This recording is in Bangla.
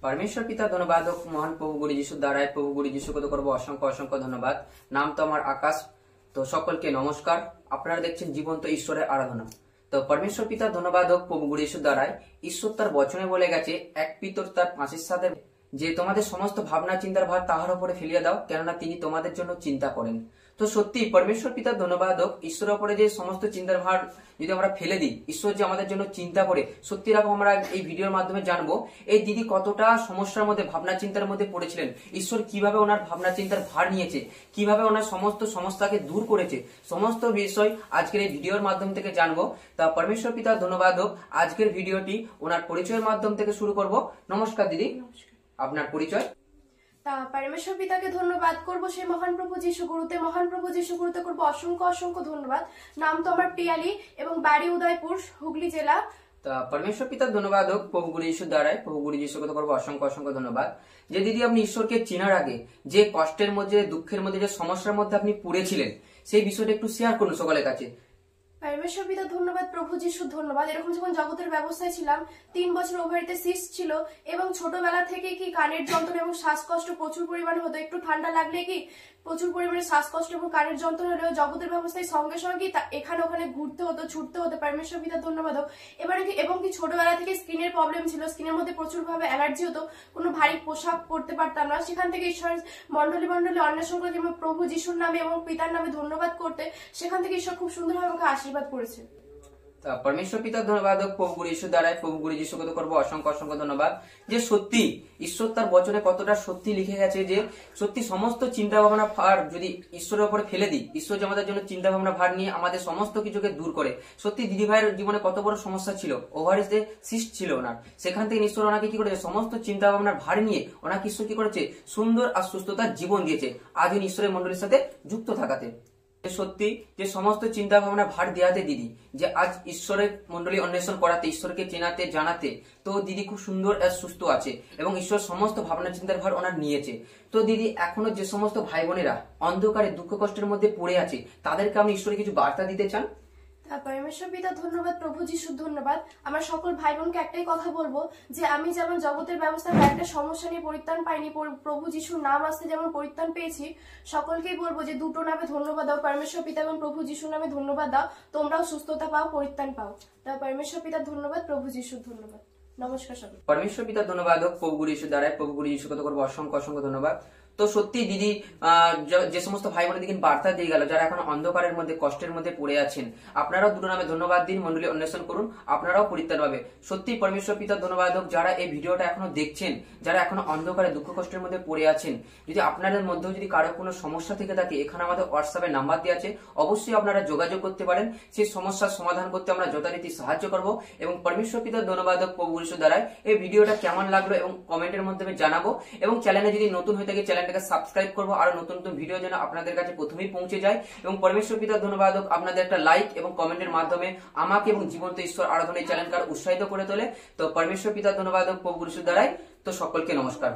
परमेश्वर पिता धन्यवाद হোক মহান প্রভু গুরু যিশুর দ্বারাই প্রভু গুরু যিশুকে তো করব অসংখ্য অসংখ্য ধন্যবাদ। নাম তো আমার আকাশ। তো সকলকে নমস্কার, আপনারা দেখছেন জীবন্ত ঈশ্বরের আরাধনা। তো परमेश्वर पिता ধন্যবাদ হোক প্রভু গুরু যিশুর দ্বারাই ঈশ্বর তার বচনে বলে গেছে, এক পিতর তার ফাঁসির সাথে যে তোমাদের সমস্ত ভাবনা চিন্তার ভার তাহার উপরে ফেলিয়া দাও, কেননা তিনি তোমাদের জন্য চিন্তা করেন। তো সত্যি परमेश्वर पिता ধন্যবাদ হোক, ঈশ্বরের উপরে যে সমস্ত চিন্তার ভার যদি আমরা ফেলে দিই, ঈশ্বর যে আমাদের জন্য চিন্তা করে, সত্যি রকম আমরা এই ভিডিওর মাধ্যমে জানবো এই দিদি কতটা সমস্যার মধ্যে ভাবনা চিন্তার মধ্যে পড়েছিলেন, ঈশ্বর কিভাবে ওনার ভাবনা চিন্তার ভার নিয়েছে, কিভাবে ওনার সমস্ত সমস্যাকে দূর করেছে, সমস্ত বিষয় আজকের এই ভিডিওর মাধ্যম থেকে জানবো। তা परमेश्वर पिता ধন্যবাদ হোক। আজকের ভিডিওটি ওনার পরিচয়ের মাধ্যম থেকে শুরু করব। নমস্কার দিদি, আপনার পরিচয়? परमेश्वर पिता के धन्यवाद करब से महान प्रभु যীশু गुरुते करब असंख्य असंख्य धन्यवाद। नाम तो আমার পিয়ালি এবং বাড়ি উদয়পুর, হুগলি জেলা। তা परमेश्वर पिता ধন্যবাদ হোক প্রভু গুরু যিশুর দ্বারাই প্রভু গুরু যিশুকে তো করব অসংখ্য অসংখ্য ধন্যবাদ। যে দিদি আপনি ঈশ্বরকে চেনার আগে যে কষ্টের মধ্যে, দুঃখের মধ্যে, যে সমস্যার মধ্যে আপনি পড়েছিলেন, সেই বিষয়টা একটু শেয়ার করুন সকলের কাছে। परमेश्वर पिता धन्यवाद, प्रभु যীশু धन्यवाद। এরকম যখন জগতের ব্যবস্থায় ছিলাম, 3 বছর ওভারিতে সিস্ট ছিল এবং ছোটবেলা থেকে কি কানের যন্ত্রণা এবং শ্বাসকষ্ট প্রচুর পরিমাণে হতো। একটু ঠান্ডা লাগলে কি প্রচুর পরিমাণে শ্বাসকষ্ট এবং কানের যন্ত্রণা হলেও জগতের ব্যবস্থায় সঙ্গে সঙ্গে এখানে ওখানে ঘুরতে হতো, ছুটতে হতো। परमेश्वर पिता धन्यवाद হোক। এবারে কি এবং কি ছোটবেলা থেকে স্কিনের প্রবলেম ছিল, স্কিনের মধ্যে প্রচুর ভাবে অ্যালার্জি হতো, কোনো ভারী পোশাক পরতে পারতাম না। সেখান থেকে ঈশ্বর মন্ডলী অন্বেষণ করে যেমন প্রভু যীশুর নামে এবং পিতার নামে ধন্যবাদ করতে, সেখান থেকে ঈশ্বর খুব সুন্দরভাবে আমাকে আশীর্বাদ করেছে। परमेश्वर पिता धन्यवाद হোক প্রভু গুরু যিশুর দ্বারাই প্রভু গুরু যিশুকে তো করব অসংখ্য অসংখ্য ধন্যবাদ। যে সত্যি ঈশ্বর তার বচনে কতটা সত্যি লিখে গেছে, যে সত্যি সমস্ত চিন্তা ভাবনা ভার যদি ঈশ্বরের উপরে ফেলে দিই, ঈশ্বর যে আমাদের জন্য চিন্তা ভাবনা ভার নিয়ে আমাদের সমস্ত কিছুকে দূর করে। সত্যি দিদি ভাইয়ের জীবনে কত বড় সমস্যা ছিল, ওভারিস যে সিস্ট ছিল ওনার, সেখান থেকে ঈশ্বর ওনাকে কি করেছে, সমস্ত চিন্তা ভাবনার ভার নিয়ে ওনাকে ঈশ্বর কি করেছে, সুন্দর আর সুস্থতার জীবন দিয়েছে আজ উনি ঈশ্বরের মন্ডলীর সাথে যুক্ত থাকাতে। সত্যি যে সমস্ত চিন্তা ভাবনা ভার দেওয়াতে দিদি, যে আজ ঈশ্বরের মন্ডলী অন্বেষণ করাতে, ঈশ্বরকে চেনাতে জানাতে, তো দিদি খুব সুন্দর আর সুস্থ আছে এবং ঈশ্বর সমস্ত ভাবনা চিন্তার ভার ওনার নিয়েছে। তো দিদি এখনো যে সমস্ত ভাই বোনেরা অন্ধকারে দুঃখ কষ্টের মধ্যে পড়ে আছে, তাদেরকে আপনি ঈশ্বরের কিছু বার্তা দিতে চান? परमेश्वर पिता धन्यवाद, प्रभु যীশু धन्यवाद। আমার সকল ভাই বোনকে একটাই কথা বলবো, যে আমি যেমন জগতের ব্যবস্থায় একটা সমস্যা নিয়ে পরিত্রাণ পাইনি, প্রভু যীশুর নাম আসতে যেমন পরিত্রাণ পেয়েছি, সকলকেই বলবো যে দুটো নামে ধন্যবাদ দাও, परमेश्वर पिता এবং প্রভু যীশুর নামে ধন্যবাদ দাও, তোমরাও সুস্থতা পাও, পরিত্রাণ পাও। परमेश्वर पिता धन्यवाद, प्रभु যীশু ধন্যবাদ। নমস্কার সবাই। परमेश्वर पिता धन्यवाद হোক প্রভু গুরু যিশুর দ্বারাই প্রভু গুরু যিশুকে তো করব অসংখ্য অসংখ্য ধন্যবাদ। তো সত্যি দিদি যে সমস্ত ভাই বোনের দিকে বার্তা দিয়ে গেল, যারা এখন অন্ধকারের মধ্যে কষ্টের মধ্যে পড়ে আছেন, আপনারাও দুটো নামে ধন্যবাদ দিন, মন্ডলী অন্বেষণ করুন, আপনারাও পরিত্রাণ পাবে। সত্যি परमेश्वर पिता ধন্যবাদ হোক, যারা এই ভিডিওটা এখনো দেখছেন, যারা এখনো অন্ধকারে দুঃখ কষ্টের মধ্যে পড়ে আছেন, যদি আপনাদের মধ্যেও যদি কারো কোনো সমস্যা থেকে থাকে, এখানে আমাদের হোয়াটসঅ্যাপে নাম্বার দেওয়া আছে, অবশ্যই আপনারা যোগাযোগ করতে পারেন। সেই সমস্যার সমাধান করতে আমরা যথারীতি সাহায্য করব। এবং परमेश्वर पिता ধন্যবাদ হোক প্রভু যিশুর দ্বারাই এই ভিডিওটা কেমন লাগলো এবং কমেন্টের মাধ্যমে জানাবো। এবং চ্যানেলে যদি নতুন হয়ে থাকে চ্যানেলটাকে সাবস্ক্রাইব করবো, আর নতুন নতুন ভিডিও যেন আপনাদের কাছে প্রথমেই পৌঁছে যায়। এবং परमेश्वर पिता ধন্যবাদ হোক, আপনাদের একটা লাইক এবং কমেন্টের মাধ্যমে আমাকে এবং জীবন্ত ঈশ্বর আরাধনা চ্যানেলকে উৎসাহিত করে তোলে। তো परमेश्वर पिता ধন্যবাদ হোক প্রভু যিশুর দ্বারাই। তো সকলকে নমস্কার।